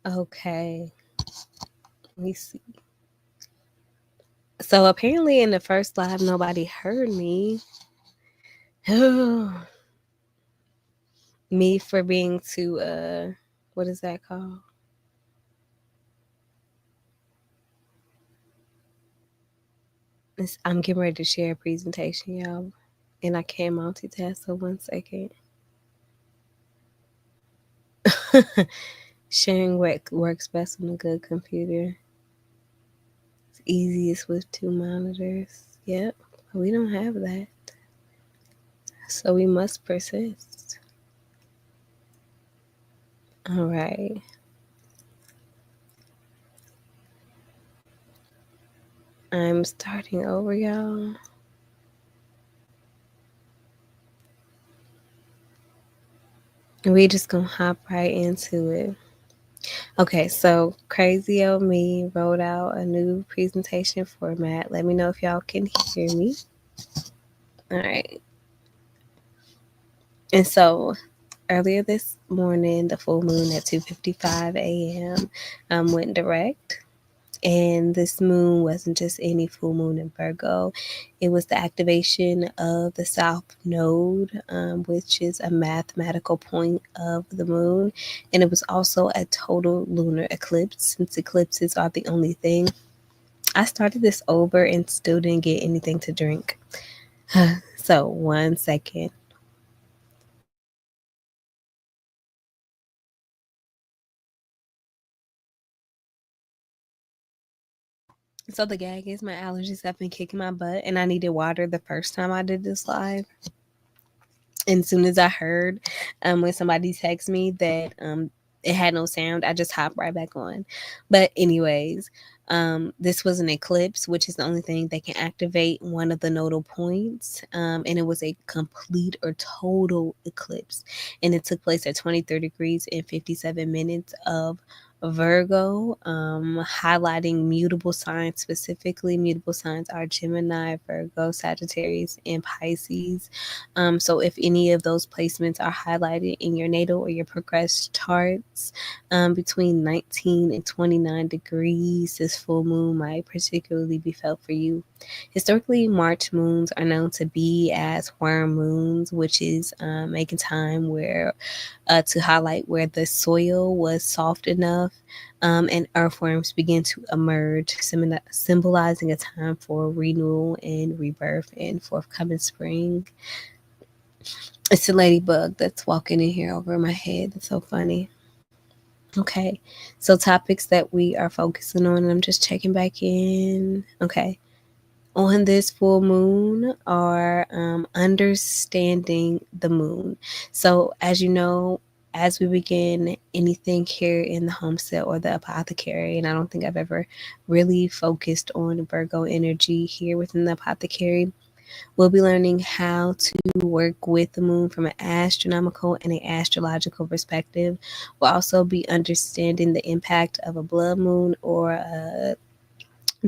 Okay, let me see. So apparently in the first live, nobody heard me. Me for being too, what is that called? I'm getting ready to share a presentation, y'all. And I can't multitask, so 1 second. Sharing works best on a good computer. It's easiest with 2 monitors. Yep, we don't have that. So we must persist. All right. I'm starting over, y'all. We just gonna hop right into it. Okay, so Crazy Old Me wrote out a new presentation format. Let me know if y'all can hear me. All right. And so earlier this morning, the full moon at 2:55 a.m. Went direct. And this moon wasn't just any full moon in Virgo. It was the activation of the South Node, which is a mathematical point of the moon. And it was also a total lunar eclipse, since eclipses are the only thing. I started this over and still didn't get anything to drink. So, 1 second. So, the gag is my allergies have been kicking my butt, and I needed water the first time I did this live. And as soon as I heard when somebody texted me that it had no sound, I just hopped right back on. But anyways, this was an eclipse, which is the only thing that can activate one of the nodal points. And it was a complete or total eclipse. And it took place at 23 degrees and 57 minutes of Virgo, highlighting mutable signs. Specifically, mutable signs are Gemini, Virgo, Sagittarius, and Pisces. So if any of those placements are highlighted in your natal or your progressed charts, between 19 and 29 degrees, this full moon might particularly be felt for you. Historically, March moons are known to be as worm moons, which is making time where to highlight where the soil was soft enough and earthworms begin to emerge, symbolizing a time for renewal and rebirth and forthcoming spring. It's a ladybug that's walking in here over my head. That's so funny. Okay, so topics that we are focusing on, and I'm just checking back in. Okay, on this full moon are understanding the moon. So, as you know, as we begin anything here in the homestead or the apothecary, and I don't think I've ever really focused on Virgo energy here within the apothecary. We'll be learning how to work with the moon from an astronomical and an astrological perspective. We'll also be understanding the impact of a blood moon or a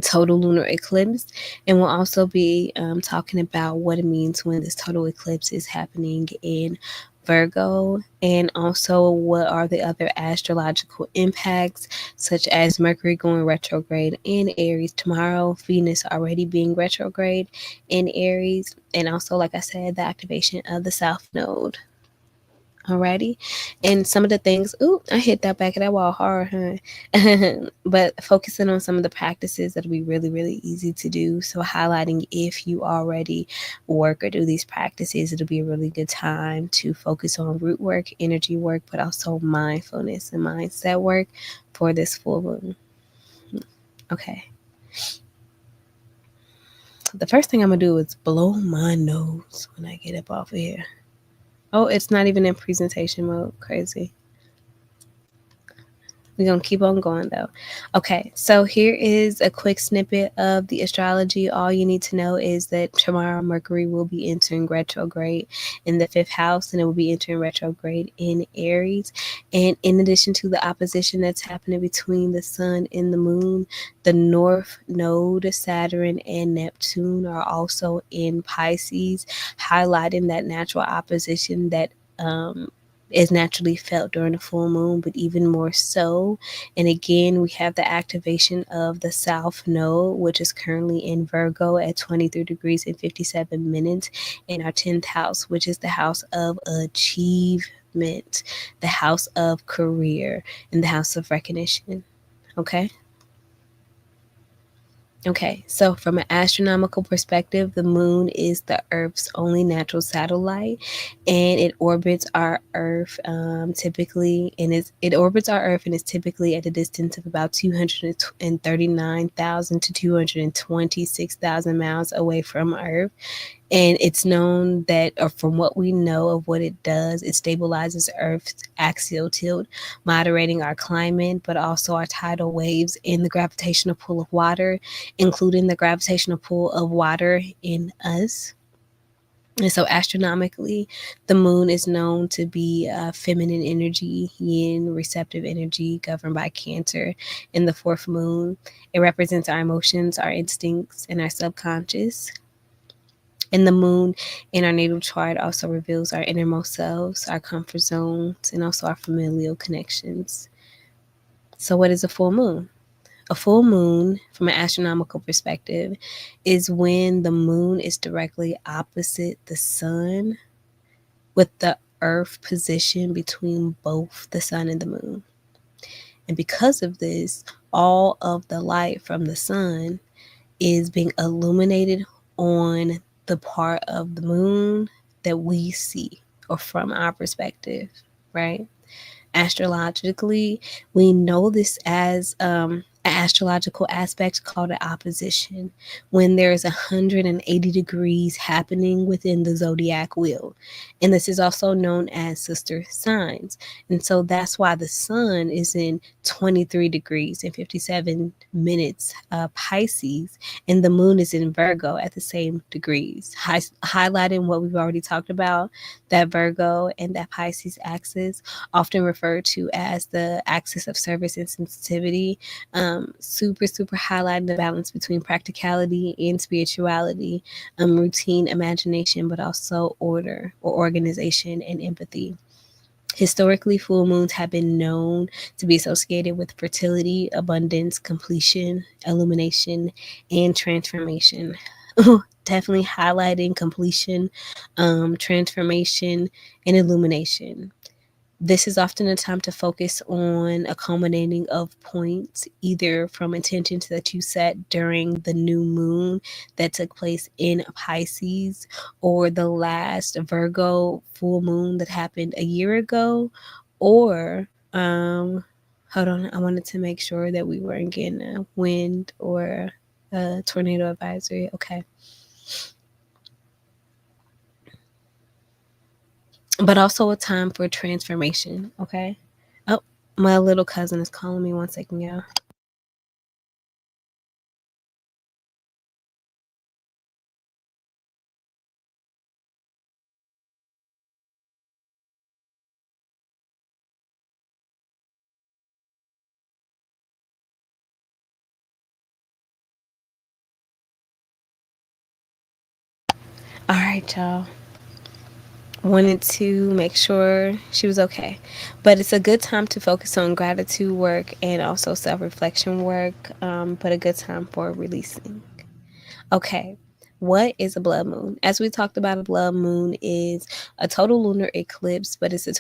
total lunar eclipse. And we'll also be talking about what it means when this total eclipse is happening in Virgo, and also what are the other astrological impacts, such as Mercury going retrograde in Aries tomorrow, Venus already being retrograde in Aries, and also, like I said, the activation of the South Node. Alrighty. And some of the things, ooh, I hit that back of that wall hard, huh? But focusing on some of the practices that'll be really, really easy to do. So highlighting if you already work or do these practices, it'll be a really good time to focus on root work, energy work, but also mindfulness and mindset work for this full moon. Okay. The first thing I'm gonna do is blow my nose when I get up off of here. Oh, it's not even in presentation mode. Crazy. We're going to keep on going though. Okay, so here is a quick snippet of the astrology. All you need to know is that tomorrow Mercury will be entering retrograde in the fifth house, and it will be entering retrograde in Aries. And in addition to the opposition that's happening between the sun and the moon, the north node, Saturn and Neptune, are also in Pisces, highlighting that natural opposition that is naturally felt during the full moon, but even more so. And again, we have the activation of the South Node, which is currently in Virgo at 23 degrees and 57 minutes in our 10th house, which is the house of achievement, the house of career, and the house of recognition. Okay. Okay, so from an astronomical perspective, the moon is the Earth's only natural satellite, and it orbits our Earth typically, and it orbits our Earth and is typically at a distance of about 239,000 to 226,000 miles away from Earth. And it's known that, or from what we know of what it does, it stabilizes Earth's axial tilt, moderating our climate, but also our tidal waves and the gravitational pull of water, including the gravitational pull of water in us. And so, astronomically, the moon is known to be feminine energy, yin, receptive energy, governed by Cancer. In the fourth moon, it represents our emotions, our instincts, and our subconscious. And the moon in our natal chart also reveals our innermost selves, our comfort zones, and also our familial connections. So, what is a full moon? A full moon, from an astronomical perspective, is when the moon is directly opposite the sun, with the earth positioned between both the sun and the moon. And because of this, all of the light from the sun is being illuminated on the part of the moon that we see, or from our perspective, right? Astrologically, we know this as an astrological aspect called an opposition, when there is 180 degrees happening within the zodiac wheel. And this is also known as sister signs. And so that's why the sun is in 23 degrees and 57 minutes Pisces, and the moon is in Virgo at the same degrees, highlighting what we've already talked about, that Virgo and that Pisces axis, often referred to as the axis of service and sensitivity, super highlighting the balance between practicality and spirituality, routine, imagination, but also order or organization and empathy. Historically, full moons have been known to be associated with fertility, abundance, completion, illumination, and transformation. Definitely highlighting completion, transformation, and illumination. This is often a time to focus on a culminating of points, either from intentions that you set during the new moon that took place in Pisces, or the last Virgo full moon that happened a year ago, or hold on, I wanted to make sure that we weren't getting a wind or a tornado advisory. Okay. But also a time for transformation. Okay. Oh, my little cousin is calling me. 1 second, y'all. All right, y'all. Wanted to make sure she was okay. But it's a good time to focus on gratitude work and also self reflection work, but a good time for releasing. Okay. What is a blood moon? As we talked about, a blood moon is a total lunar eclipse, but it's a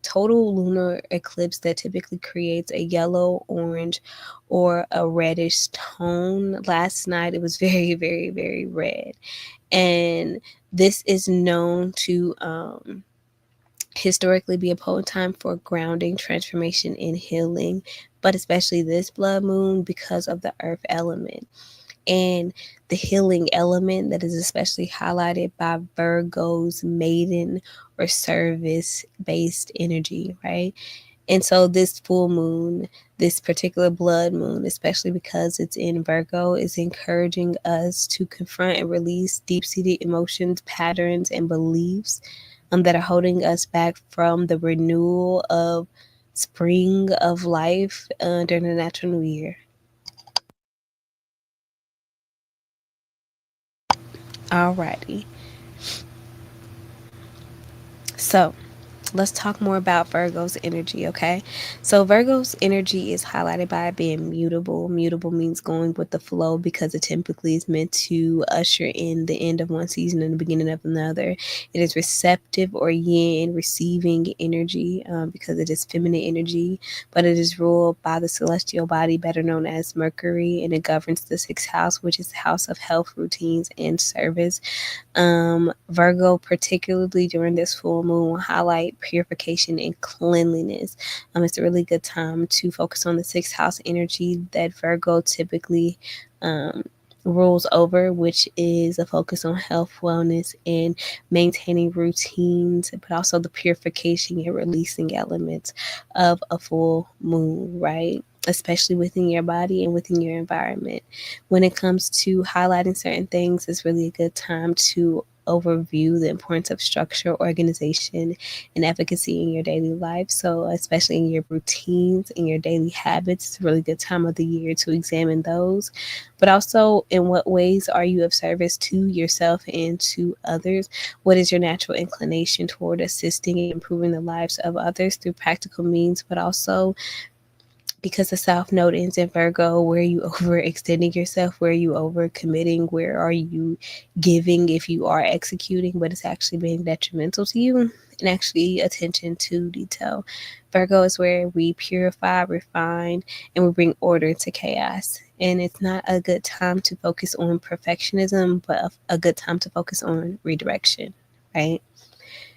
total lunar eclipse that typically creates a yellow, orange, or a reddish tone. Last night it was very red. And this is known to historically be a potent time for grounding, transformation, and healing, but especially this blood moon because of the earth element and the healing element that is especially highlighted by Virgo's maiden or service based energy, right? And so this full moon, this particular blood moon, especially because it's in Virgo, is encouraging us to confront and release deep-seated emotions, patterns, and beliefs that are holding us back from the renewal of spring of life during the natural new year. Alrighty. So let's talk more about Virgo's energy, okay? So, Virgo's energy is highlighted by being mutable. Mutable means going with the flow because it typically is meant to usher in the end of one season and the beginning of another. It is receptive or yin, receiving energy because it is feminine energy, but it is ruled by the celestial body, better known as Mercury, and it governs the sixth house, which is the house of health, routines, and service. Virgo, particularly during this full moon, will highlight purification and cleanliness. It's a really good time to focus on the sixth house energy that Virgo typically um, rules over, which is a focus on health, wellness, and maintaining routines, but also the purification and releasing elements of a full moon, right? Especially within your body and within your environment. When it comes to highlighting certain things, it's really a good time to overview the importance of structure, organization, and efficacy in your daily life. So, especially in your routines and your daily habits, it's a really good time of the year to examine those. But also, in what ways are you of service to yourself and to others? What is your natural inclination toward assisting and improving the lives of others through practical means, but also because the South Node ends in Virgo, where are you overextending yourself? Where are you overcommitting? Where are you giving if you are executing, but it's actually being detrimental to you? And actually, attention to detail. Virgo is where we purify, refine, and we bring order to chaos. And it's not a good time to focus on perfectionism, but a good time to focus on redirection, right?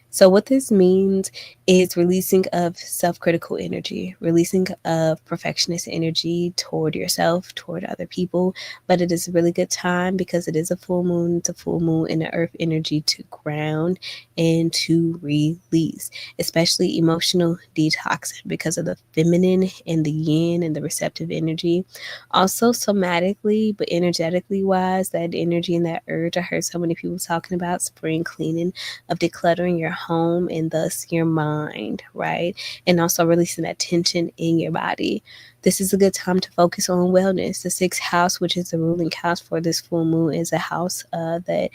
So, what this means is releasing of self critical energy, releasing of perfectionist energy toward yourself, toward other people. But it is a really good time because it is a full moon, it's a full moon in the earth energy to ground and to release, especially emotional detoxing because of the feminine and the yin and the receptive energy. Also, somatically, but energetically wise, that energy and that urge I heard so many people talking about spring cleaning of decluttering your home and thus your mind, right? And also releasing that tension in your body. This is a good time to focus on wellness. The sixth house, which is the ruling house for this full moon, is a house that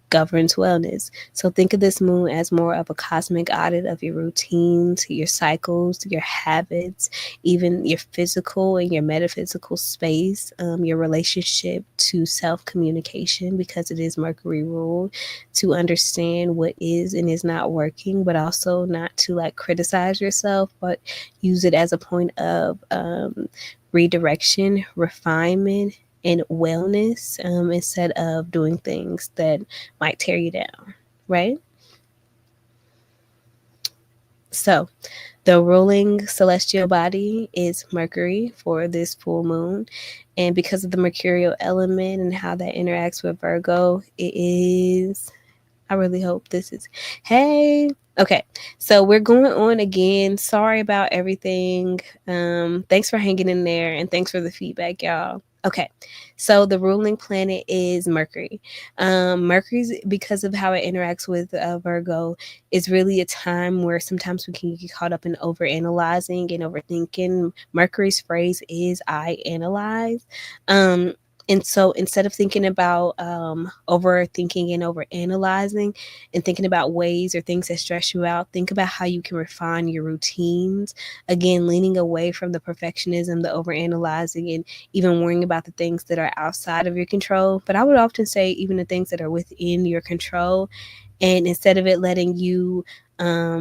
governs wellness. So think of this moon as more of a cosmic audit of your routines, your cycles, your habits, even your physical and your metaphysical space, your relationship to self communication, because it is Mercury ruled, to understand what is and is not working, but also not to like criticize yourself, but use it as a point of redirection, refinement, and wellness instead of doing things that might tear you down, right? So, the ruling celestial body is Mercury for this full moon. And because of the mercurial element and how that interacts with Virgo, it is. I really hope this is. Hey. Okay. So we're going on again. Sorry about everything. Thanks for hanging in there and thanks for the feedback, y'all. Okay, so the ruling planet is Mercury. Mercury's, because of how it interacts with Virgo, is really a time where sometimes we can get caught up in overanalyzing and overthinking. Mercury's phrase is "I analyze." Um, and so instead of thinking about overthinking and overanalyzing and thinking about ways or things that stress you out, think about how you can refine your routines. Again, leaning away from the perfectionism, the overanalyzing, and even worrying about the things that are outside of your control. But I would often say even the things that are within your control. And instead of it letting you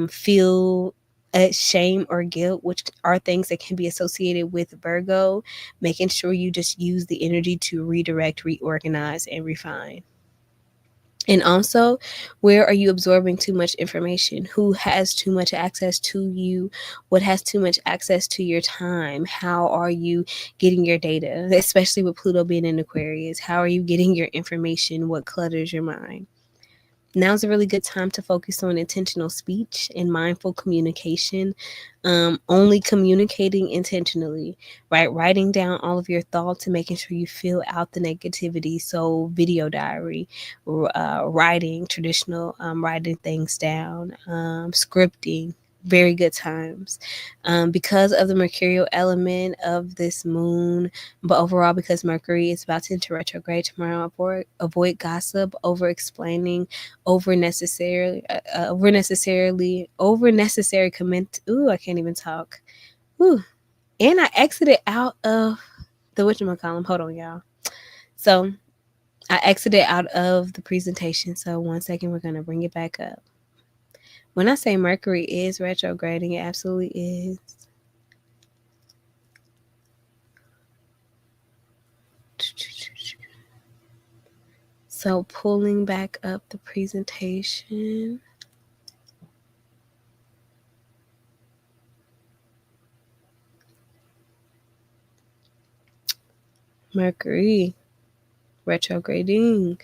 feel shame or guilt, which are things that can be associated with Virgo, making sure you just use the energy to redirect, reorganize, and refine. And also, where are you absorbing too much information? Who has too much access to you? What has too much access to your time? How are you getting your data, especially with Pluto being in Aquarius? How are you getting your information? What clutters your mind? Now's a really good time to focus on intentional speech and mindful communication. Only communicating intentionally, right? Writing down all of your thoughts and making sure you fill out the negativity. So, video diary, writing, traditional writing things down, scripting, very good times because of the mercurial element of this moon, but overall because Mercury is about to enter retrograde tomorrow. Avoid gossip, over explaining, over necessary comment. Ooh, I can't even talk. Ooh, and I exited out of the whatchamacallit. Hold on, y'all. So I exited out of the presentation. So 1 second, we're gonna bring it back up. When I say Mercury is retrograding, it absolutely is. So pulling back up the presentation. Mercury retrograding.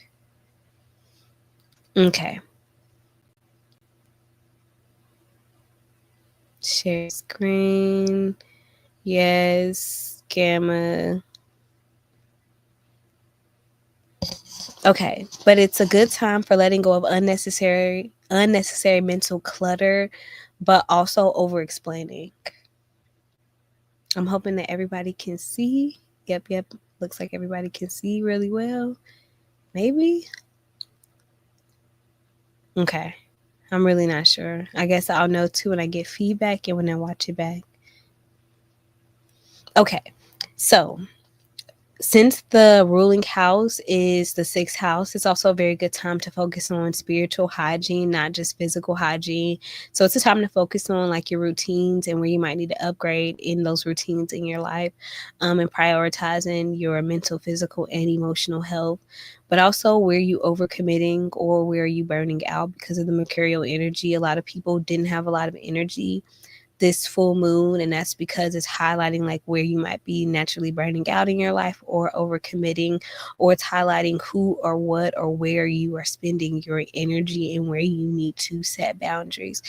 Okay. Share screen. Yes. Gamma. Okay. But it's a good time for letting go of unnecessary mental clutter, but also over explaining. I'm hoping that everybody can see. Yep. Looks like everybody can see really well. Maybe. Okay. I'm really not sure. I guess I'll know too when I get feedback and when I watch it back. Okay. So, since the ruling house is the sixth house, it's also a very good time to focus on spiritual hygiene, not just physical hygiene. So it's a time to focus on like your routines and where you might need to upgrade in those routines in your life, and prioritizing your mental, physical, and emotional health. But also where you overcommitting or where you burning out because of the mercurial energy. A lot of people didn't have a lot of energy this full moon, and that's because it's highlighting like where you might be naturally burning out in your life or overcommitting, or it's highlighting who or what or where you are spending your energy and where you need to set boundaries.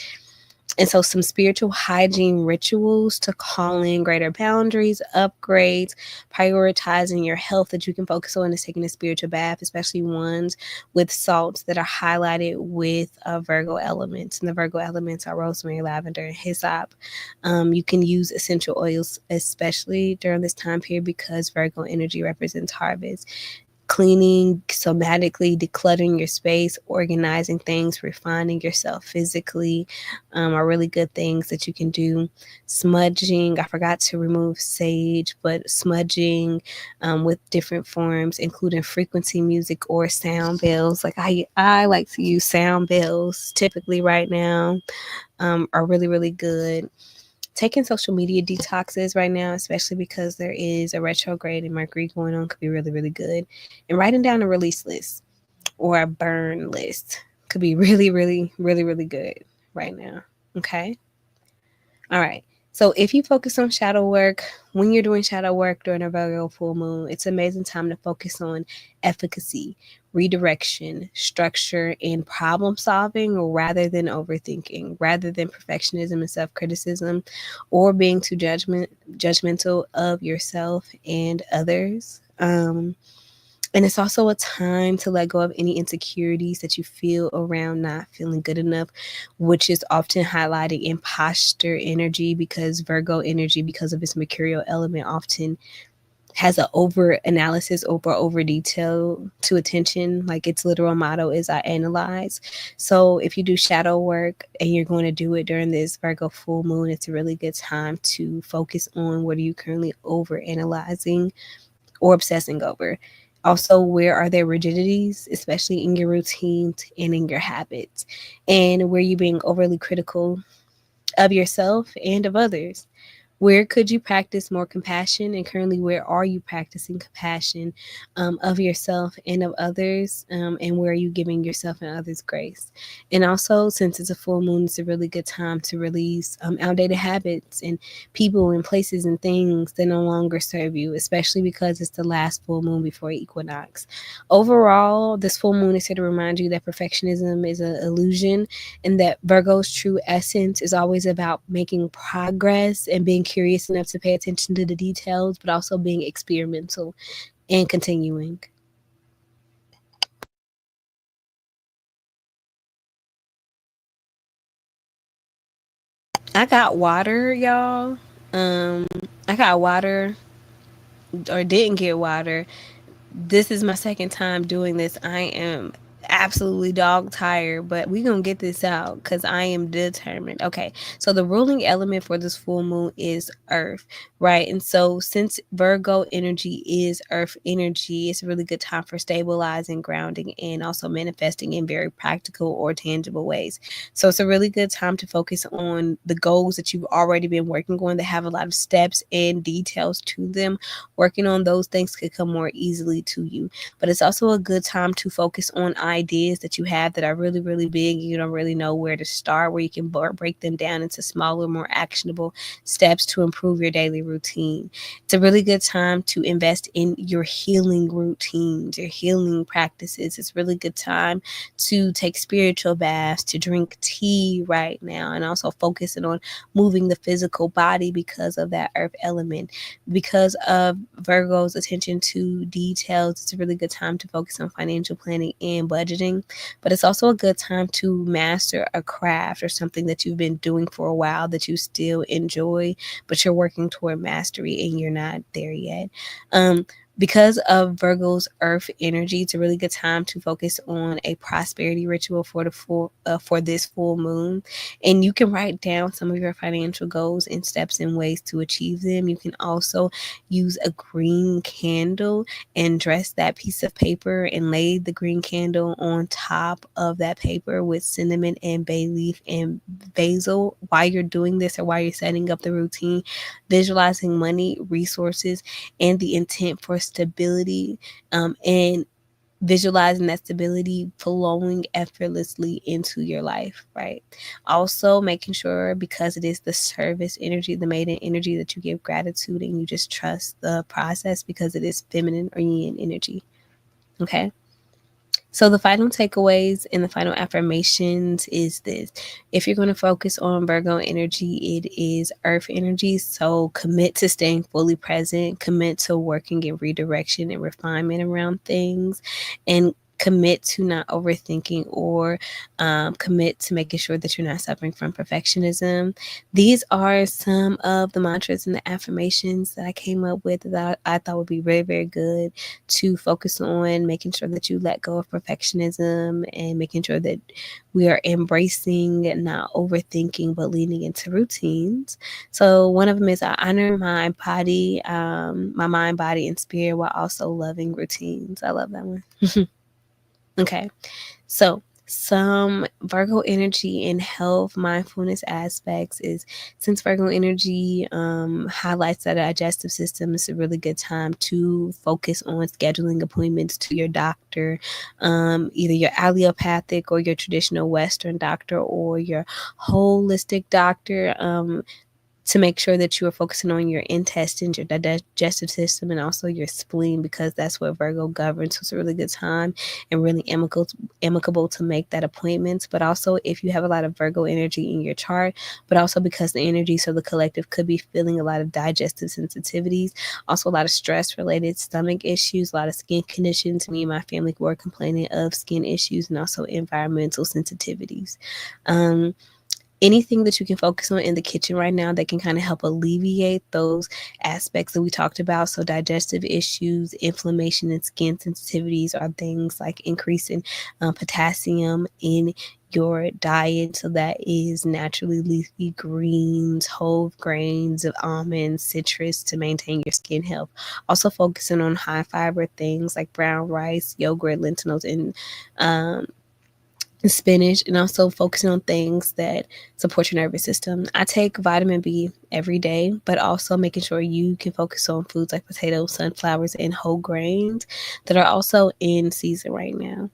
And so some spiritual hygiene rituals to call in greater boundaries, upgrades, prioritizing your health that you can focus on is taking a spiritual bath, especially ones with salts that are highlighted with Virgo elements. And the Virgo elements are rosemary, lavender, and hyssop. You can use essential oils, especially during this time period, because Virgo energy represents harvest. Cleaning, somatically decluttering your space, organizing things, refining yourself physically are really good things that you can do. Smudging, I forgot to remove sage, but smudging with different forms, including frequency music or sound bells. Like I like to use sound bells typically right now, are really, really good. Taking social media detoxes right now, especially because there is a retrograde and Mercury going on, could be really, really good. And writing down a release list or a burn list could be really, really, really, really good right now. Okay. All right. So if you focus on shadow work, when you're doing shadow work during a Virgo full moon, it's an amazing time to focus on efficacy, redirection, structure, and problem solving rather than overthinking, rather than perfectionism and self-criticism or being too judgmental of yourself and others. And it's also a time to let go of any insecurities that you feel around not feeling good enough, which is often highlighting imposter energy, because Virgo energy, because of its mercurial element, often has an over analysis, over detail to attention. Like its literal motto is I analyze. So if you do shadow work and you're going to do it during this Virgo full moon, it's a really good time to focus on what are you currently over analyzing or obsessing over. Also, where are there rigidities, especially in your routines and in your habits, and where you being overly critical of yourself and of others? Where could you practice more compassion? And currently, where are you practicing compassion of yourself and of others? And where are you giving yourself and others grace? And also, since it's a full moon, it's a really good time to release outdated habits and people and places and things that no longer serve you, especially because it's the last full moon before equinox. Overall, this full moon is here to remind you that perfectionism is an illusion, and that Virgo's true essence is always about making progress and being curious enough to pay attention to the details, but also being experimental and continuing. I got water, y'all. I got water or didn't get water. This is my second time doing this. I am absolutely dog tired, but we gonna get this out because I am determined. Okay, so the ruling element for this full moon is earth, right? And so since Virgo energy is earth energy, it's a really good time for stabilizing, grounding, and also manifesting in very practical or tangible ways. So it's a really good time to focus on the goals that you've already been working on that have a lot of steps and details to them. Working on those things could come more easily to you. But it's also a good time to focus on ideas that you have that are really, really big. You don't really know where to start, where you can break them down into smaller, more actionable steps to improve your daily routine. It's a really good time to invest in your healing routines, your healing practices. It's a really good time to take spiritual baths, to drink tea right now, and also focusing on moving the physical body because of that earth element. Because of Virgo's attention to details, it's a really good time to focus on financial planning and budgeting. But it's also a good time to master a craft or something that you've been doing for a while that you still enjoy, but you're working toward mastery and you're not there yet. Because of Virgo's earth energy, it's a really good time to focus on a prosperity ritual for this full moon. And you can write down some of your financial goals and steps and ways to achieve them. You can also use a green candle and dress that piece of paper and lay the green candle on top of that paper with cinnamon and bay leaf and basil while you're doing this or while you're setting up the routine, visualizing money, resources, and the intent for stability, and visualizing that stability flowing effortlessly into your life, right? Also, making sure because it is the service energy, the maiden energy, that you give gratitude and you just trust the process because it is feminine or yin energy. Okay. So the final takeaways and the final affirmations is this. If you're going to focus on Virgo energy, it is earth energy. So commit to staying fully present, commit to working in redirection and refinement around things, and commit to not overthinking or commit to making sure that you're not suffering from perfectionism. These are some of the mantras and the affirmations that I came up with that I thought would be very, very good to focus on making sure that you let go of perfectionism and making sure that we are embracing not overthinking but leaning into routines. So one of them is I honor my body, my mind, body, and spirit while also loving routines. I love that one. Okay. So, some Virgo energy and health mindfulness aspects is since Virgo energy highlights the digestive system, it's a really good time to focus on scheduling appointments to your doctor, either your allopathic or your traditional Western doctor or your holistic doctor. To make sure that you are focusing on your intestines, your digestive system, and also your spleen, because that's what Virgo governs. So it's a really good time and really amicable to make that appointment. But also, if you have a lot of Virgo energy in your chart, but also because the energies of the collective could be feeling a lot of digestive sensitivities, also a lot of stress related stomach issues, a lot of skin conditions. Me and my family were complaining of skin issues and also environmental sensitivities. Um, Anything that you can focus on in the kitchen right now that can kind of help alleviate those aspects that we talked about. So, digestive issues, inflammation, and skin sensitivities are things like increasing potassium in your diet. So, that is naturally leafy greens, whole grains of almonds, citrus to maintain your skin health. Also, focusing on high fiber things like brown rice, yogurt, lentils, and um, spinach, and also focusing on things that support your nervous system. I take vitamin B every day, but also making sure you can focus on foods like potatoes, sunflowers, and whole grains that are also in season right now.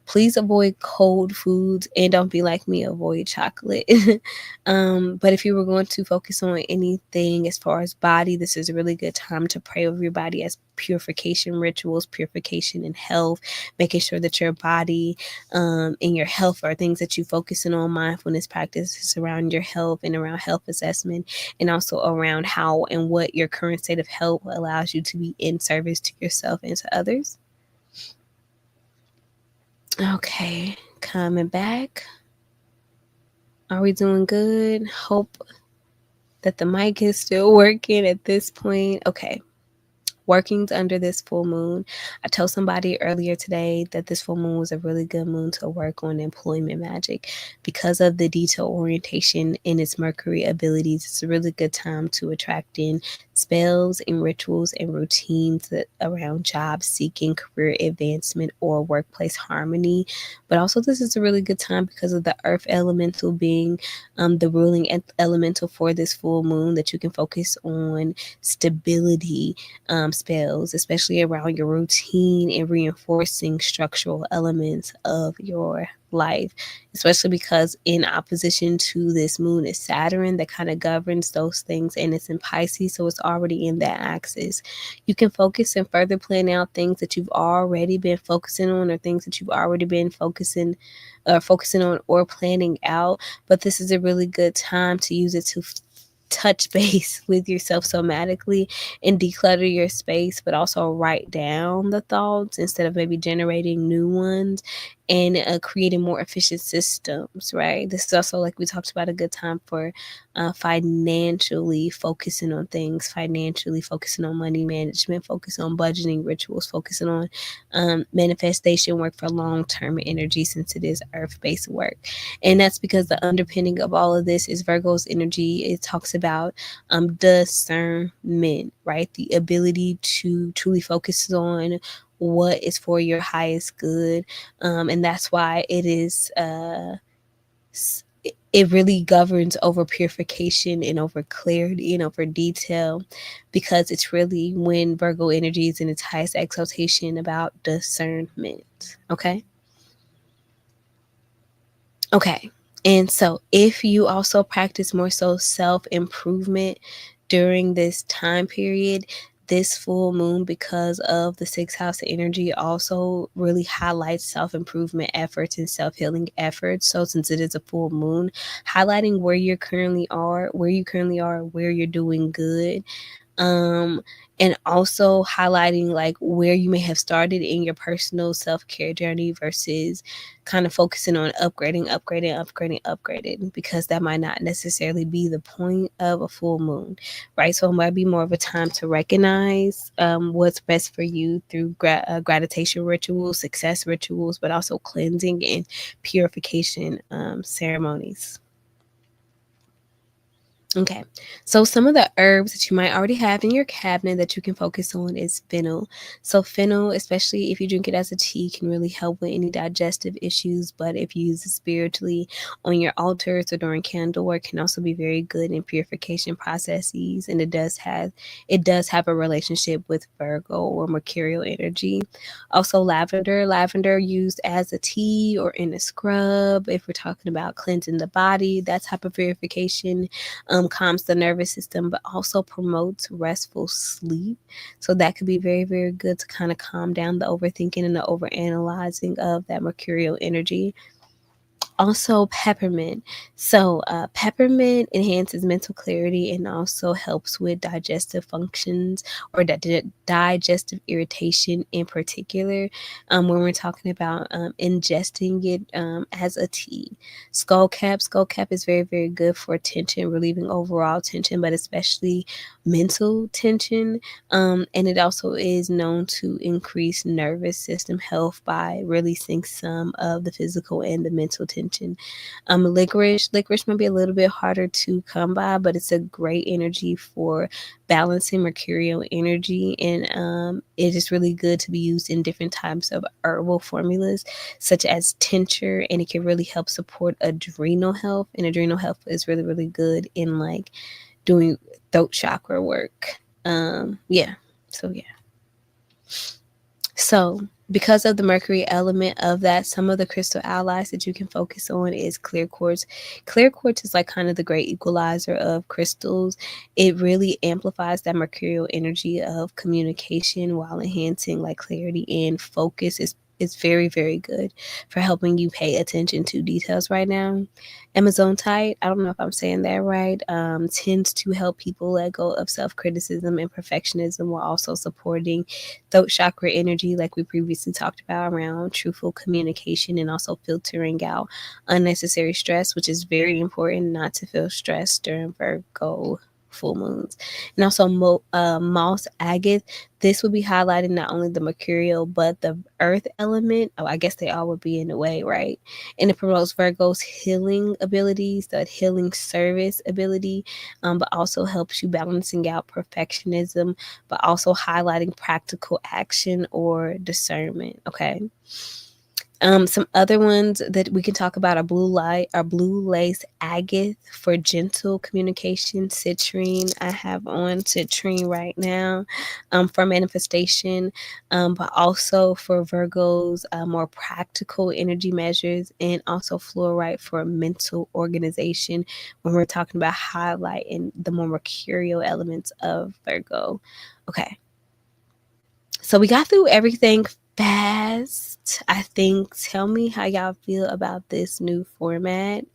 Please avoid cold foods and don't be like me, avoid chocolate. But if you were going to focus on anything as far as body, this is a really good time to pray over your body as purification rituals, purification and health, making sure that your body and your health are things that you focusing on. Mindfulness practices around your health and around health assessment, and also around how and what your current state of health allows you to be in service to yourself and to others. Okay, coming back. Are we doing good? Hope. that the mic is still working at this point. Okay. Workings under this full moon. I told somebody earlier today that this full moon was a really good moon to work on employment magic because of the detail orientation in its Mercury abilities. It's a really good time to attract in spells and rituals and routines around job seeking, career advancement, or workplace harmony. But also, this is a really good time because of the earth elemental being the ruling elemental for this full moon, that you can focus on stability spells, especially around your routine and reinforcing structural elements of your life, especially because in opposition to this moon is Saturn that kind of governs those things, and it's in Pisces, so it's already in that axis. You can focus and further plan out things that you've already been focusing on, or things that you've already been focusing on or planning out, but this is a really good time to use it to touch base with yourself somatically and declutter your space, but also write down the thoughts instead of maybe generating new ones, and creating more efficient systems, right? This is also, like we talked about, a good time for financially focusing on things, financially focusing on money management, focusing on budgeting rituals, focusing on manifestation work for long-term energy, since it is earth-based work. And that's because the underpinning of all of this is Virgo's energy. It talks about discernment, right? The ability to truly focus on what is for your highest good. And that's why it is it really governs over purification and over clarity and over detail, because it's really, when Virgo energy is in its highest exaltation, about discernment. Okay. And so if you also practice more so self-improvement during this time period, this full moon, because of the sixth house energy, also really highlights self-improvement efforts and self-healing efforts. So since it is a full moon, highlighting where you currently are, where you're doing good, um and also highlighting like where you may have started in your personal self-care journey versus kind of focusing on upgrading, because that might not necessarily be the point of a full moon, right? So it might be more of a time to recognize what's best for you through gratitude rituals, success rituals, but also cleansing and purification ceremonies. Okay, so some of the herbs that you might already have in your cabinet that you can focus on is fennel. So fennel, especially if you drink it as a tea, can really help with any digestive issues. But if you use it spiritually on your altars or during candle work, can also be very good in purification processes. And it does have a relationship with Virgo or mercurial energy. Also, lavender used as a tea or in a scrub. If we're talking about cleansing the body, that type of purification calms the nervous system, but also promotes restful sleep. So that could be very, very good to kind of calm down the overthinking and the overanalyzing of that mercurial energy. Also, peppermint. So peppermint enhances mental clarity and also helps with digestive functions, or digestive irritation in particular, when we're talking about ingesting it as a tea. Skullcap is very, very good for tension, relieving overall tension, but especially mental tension. And it also is known to increase nervous system health by releasing some of the physical and the mental tension. Licorice might be a little bit harder to come by, but it's a great energy for balancing mercurial energy, and it is really good to be used in different types of herbal formulas, such as tincture, and it can really help support adrenal health. And adrenal health is really, really good in like doing throat chakra work. Yeah. So yeah. So, because of the Mercury element of that, some of the crystal allies that you can focus on is clear quartz. Clear quartz is like kind of the great equalizer of crystals. It really amplifies that mercurial energy of communication while enhancing like clarity and focus. It's very, very good for helping you pay attention to details right now. Amazonite, I don't know if I'm saying that right, tends to help people let go of self-criticism and perfectionism, while also supporting throat chakra energy, like we previously talked about, around truthful communication and also filtering out unnecessary stress, which is very important not to feel stressed during Virgo full moons. And also moss agate, this would be highlighting not only the mercurial but the earth element. Oh, I guess they all would be in a way, right? And it promotes Virgo's healing abilities, that healing service ability, but also helps you balancing out perfectionism, but also highlighting practical action or discernment. Okay. Some other ones that we can talk about are blue light, or blue lace agate for gentle communication. Citrine, I have on citrine right now, for manifestation, but also for Virgos, more practical energy measures, and also fluorite for mental organization when we're talking about highlighting the more mercurial elements of Virgo. Okay. So we got through everything fast. I think, tell me how y'all feel about this new format.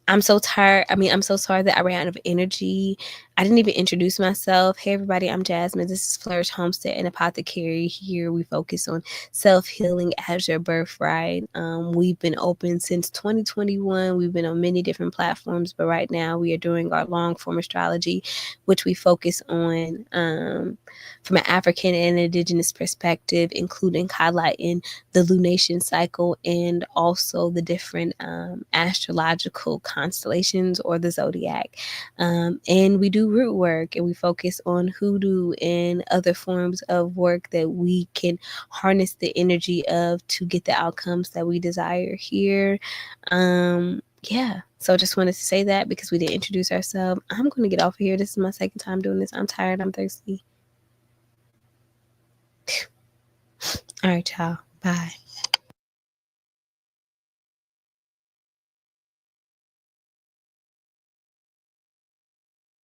I'm so tired. I mean, I'm so sorry that I ran out of energy. I didn't even introduce myself. Hey, everybody, I'm Jasmine. This is Flourish Homestead and Apothecary. Here we focus on self healing as your birthright. We've been open since 2021. We've been on many different platforms, but right now we are doing our long form astrology, which we focus on from an African and Indigenous perspective, including highlighting the lunation cycle and also the different astrological constellations or the zodiac. And we do root work, and we focus on hoodoo and other forms of work that we can harness the energy of to get the outcomes that we desire here. Yeah, so just wanted to say that because we didn't introduce ourselves. I'm going to get off of here. This is my second time doing this. I'm tired. I'm thirsty. All right, y'all. Bye.